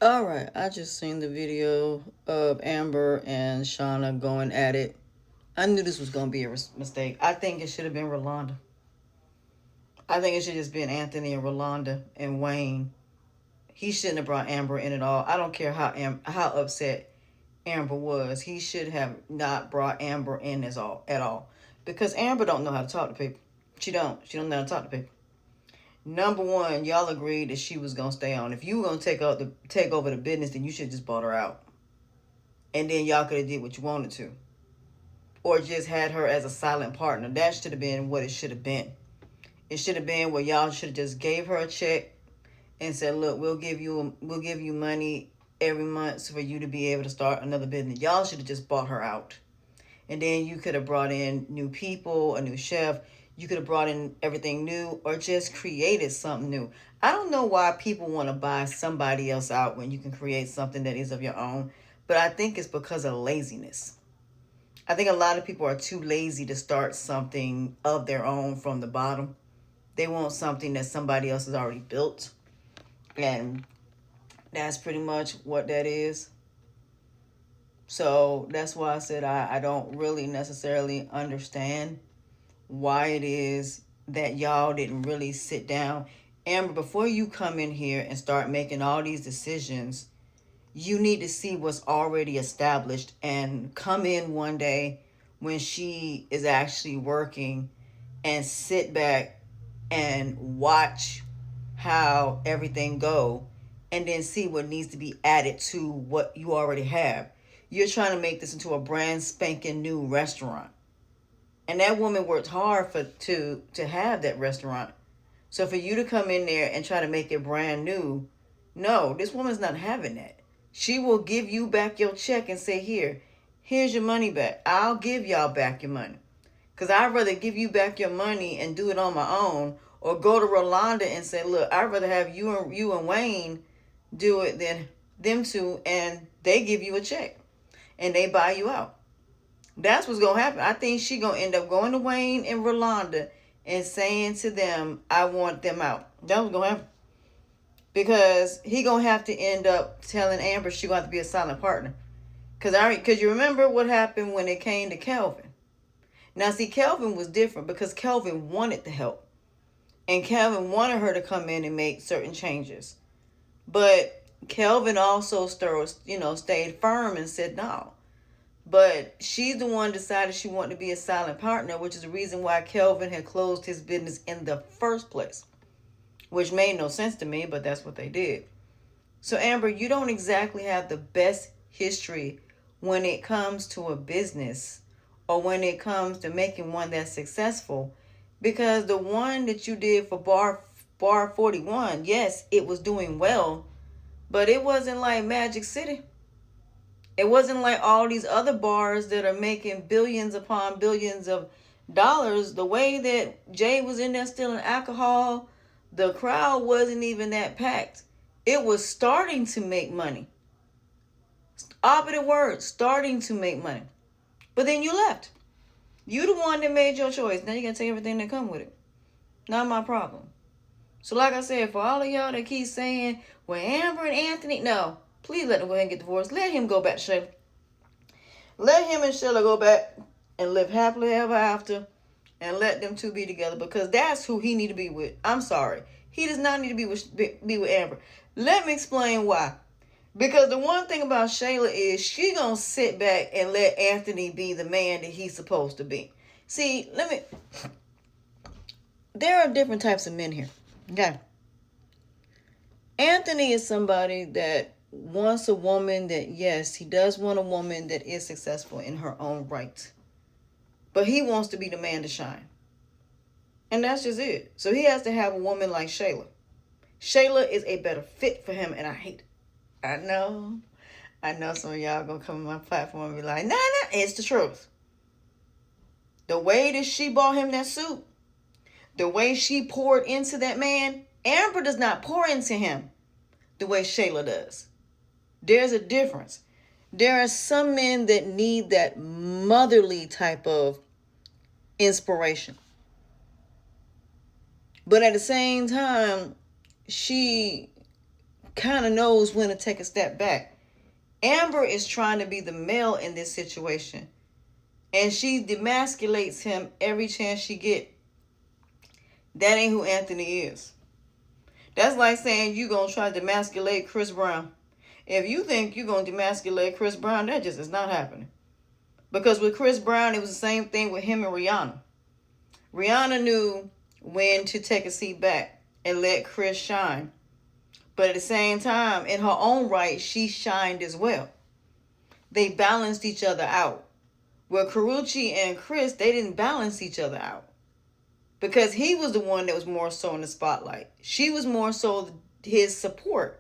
All right, I just seen the video of Amber and Shauna going at it. I knew this was going to be a mistake. I think it should have been Rolanda. I think it should have just been Anthony and Rolanda and Wayne. He shouldn't have brought Amber in at all. I don't care how upset Amber was. He should have not brought Amber in at all, because Amber don't know how to talk to people. She don't. She don't know how to talk to people. Number one, y'all agreed that she was gonna stay on. If you were gonna take over the business, then you should have just bought her out, and then y'all could have did what you wanted to, or just had her as a silent partner. That should have been what it should have been. It should have been where y'all should have just gave her a check and said, "Look, we'll give you money every month for you to be able to start another business." Y'all should have just bought her out, and then you could have brought in new people, a new chef. You could have brought in everything new, or just created something new. I don't know why people want to buy somebody else out when you can create something that is of your own, but I think it's because of laziness. I think a lot of people are too lazy to start something of their own from the bottom. They want something that somebody else has already built, and that's pretty much what that is. So that's why I said I don't really necessarily understand why it is that y'all didn't really sit down. Amber, before you come in here and start making all these decisions, you need to see what's already established and come in one day when she is actually working and sit back and watch how everything go, and then see what needs to be added to what you already have. You're trying to make this into a brand spanking new restaurant, and that woman worked hard to have that restaurant. So for you to come in there and try to make it brand new, no, this woman's not having that. She will give you back your check and say, here's your money back. I'll give y'all back your money. Because I'd rather give you back your money and do it on my own, or go to Rolanda and say, look, I'd rather have you and Wayne do it than them two, and they give you a check and they buy you out. That's what's going to happen. I think she going to end up going to Wayne and Rolanda and saying to them, I want them out. That's what's going to happen. Because he going to have to end up telling Amber she going to have to be a silent partner. Because you remember what happened when it came to Kelvin. Now, see, Kelvin was different because Kelvin wanted the help. And Kelvin wanted her to come in and make certain changes. But Kelvin also stayed firm and said no. But she's the one decided she wanted to be a silent partner, which is the reason why Kelvin had closed his business in the first place. Which made no sense to me, but that's what they did. So, Amber, you don't exactly have the best history when it comes to a business, or when it comes to making one that's successful, because the one that you did for bar 41, yes, it was doing well, but it wasn't like Magic City. It wasn't like all these other bars that are making billions upon billions of dollars. The way that Jay was in there stealing alcohol, the crowd wasn't even that packed. It was starting to make money. Opposite word, starting to make money. But then you left. You the one that made your choice. Now you gotta take everything that come with it. Not my problem. So like I said, for all of y'all that keep saying, well, Amber and Anthony, no. Please let them go ahead and get divorced. Let him go back to Shayla. Let him and Shayla go back and live happily ever after, and let them two be together, because that's who he need to be with. I'm sorry. He does not need to be with Amber. Let me explain why. Because the one thing about Shayla is she gonna sit back and let Anthony be the man that he's supposed to be. See, there are different types of men here. Okay. Anthony is somebody that wants a woman that, yes, he does want a woman that is successful in her own right. But he wants to be the man to shine. And that's just it. So he has to have a woman like Shayla. Shayla is a better fit for him, and I hate it. I know some of y'all gonna come on my platform and be like, nah, it's the truth. The way that she bought him that suit, the way she poured into that man, Amber does not pour into him the way Shayla does. There's a difference. There are some men that need that motherly type of inspiration. But at the same time, she kind of knows when to take a step back. Amber is trying to be the male in this situation, and she demasculates him every chance she get. That ain't who Anthony is. That's like saying you gonna try to demasculate Chris Brown. If you think you're gonna demasculate Chris Brown, that just is not happening. Because with Chris Brown, it was the same thing with him and Rihanna. Rihanna knew when to take a seat back and let Chris shine. But at the same time, in her own right, she shined as well. They balanced each other out. Where Karrueche and Chris, they didn't balance each other out. Because he was the one that was more so in the spotlight. She was more so his support.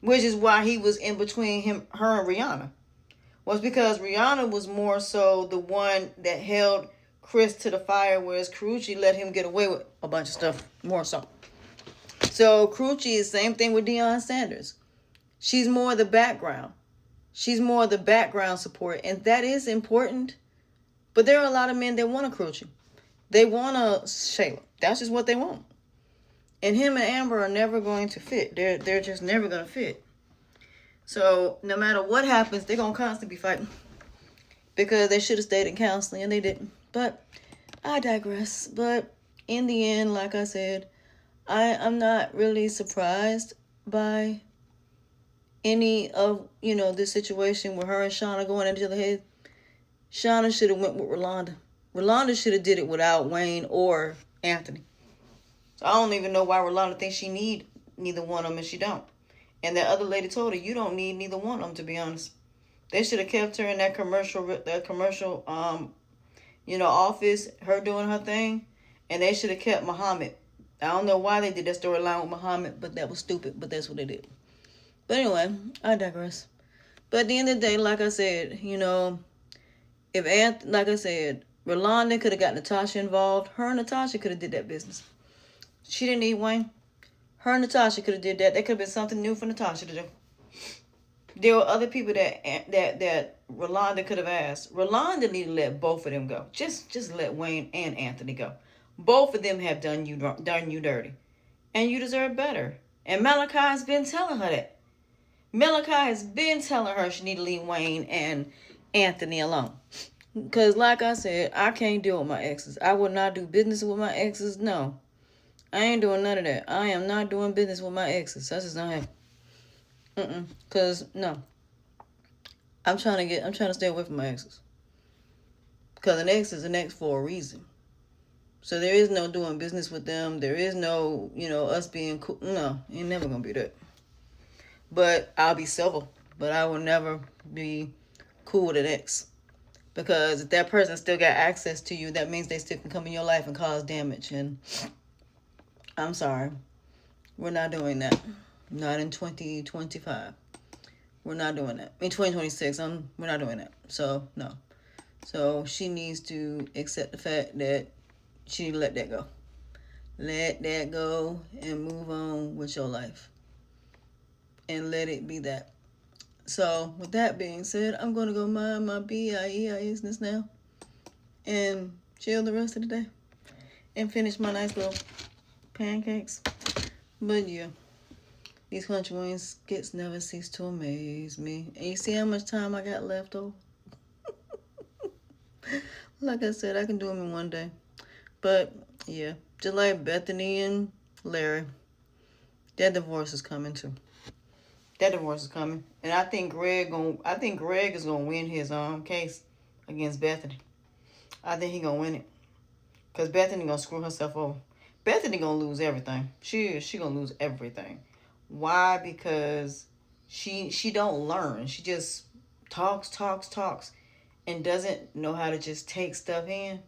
Which is why he was in between her and Rihanna. Was because Rihanna was more so the one that held Chris to the fire, whereas Karrueche let him get away with a bunch of stuff, more so. So Karrueche is the same thing with Deion Sanders. She's more the background. She's more the background support, and that is important. But there are a lot of men that want a Karrueche. They want a Shayla. That's just what they want. And him and Amber are never going to fit. They're just never going to fit. So no matter what happens, they're going to constantly be fighting. Because they should have stayed in counseling and they didn't. But I digress. But in the end, like I said, I'm not really surprised by any of, this situation with her and Shauna going into the head. Shauna should have went with Rolanda. Rolanda should have did it without Wayne or Anthony. So I don't even know why Rolanda thinks she need neither one of them and she don't. And that other lady told her, you don't need neither one of them, to be honest. They should have kept her in that commercial office, her doing her thing. And they should have kept Muhammad. I don't know why they did that storyline with Muhammad, but that was stupid. But that's what they did. But anyway, I digress. But at the end of the day, like I said, Rolanda could have got Natasha involved. Her and Natasha could have did that business. She didn't need Wayne. Her and Natasha could have did that. That could have been something new for Natasha to do. There were other people that Rolanda could have asked. Rolanda needed to let both of them go. Just let Wayne and Anthony go. Both of them have done you dirty. And you deserve better. And Malachi has been telling her that. Malachi has been telling her she need to leave Wayne and Anthony alone. Because like I said, I can't deal with my exes. I would not do business with my exes. No. I ain't doing none of that. I am not doing business with my exes. That's just not happening. Because, no. I'm trying to stay away from my exes. Because an ex is an ex for a reason. So there is no doing business with them. There is no, us being cool. No, ain't never going to be that. But I'll be civil. But I will never be cool with an ex. Because if that person still got access to you, that means they still can come in your life and cause damage. And I'm sorry. We're not doing that. Not in 2025. We're not doing that. In 2026, we're not doing that. So, no. So, she needs to accept the fact that she need to let that go. Let that go and move on with your life. And let it be that. So, with that being said, I'm going to go mind my business now. And chill the rest of the day. And finish my nice little pancakes. But yeah. These Kountry Wayne skits never cease to amaze me. And you see how much time I got left over? Like I said, I can do them in one day. But, yeah. Just like Bethany and Larry. That divorce is coming too. That divorce is coming. And I think Greg is gonna win his case against Bethany. I think he gonna win it. Because Bethany gonna screw herself over. Bethany gonna lose everything. She gonna lose everything. Why? Because she don't learn. She just talks, and doesn't know how to just take stuff in.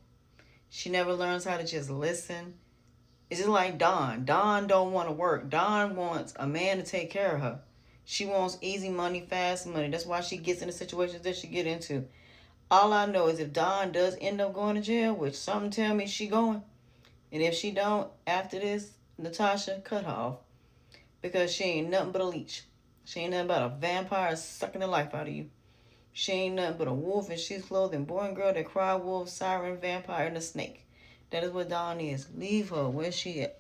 She never learns how to just listen. It's just like Dawn. Dawn don't want to work. Dawn wants a man to take care of her. She wants easy money, fast money. That's why she gets into situations that she get into. All I know is if Dawn does end up going to jail, which something tell me she going, and if she don't, after this, Natasha, cut her off. Because she ain't nothing but a leech. She ain't nothing but a vampire sucking the life out of you. She ain't nothing but a wolf in sheep's clothing, boy and girl that cry wolf, siren, vampire, and a snake. That is what Dawn is. Leave her where she at.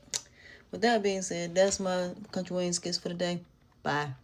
With that being said, that's my Kountry Wayne skits for the day. Bye.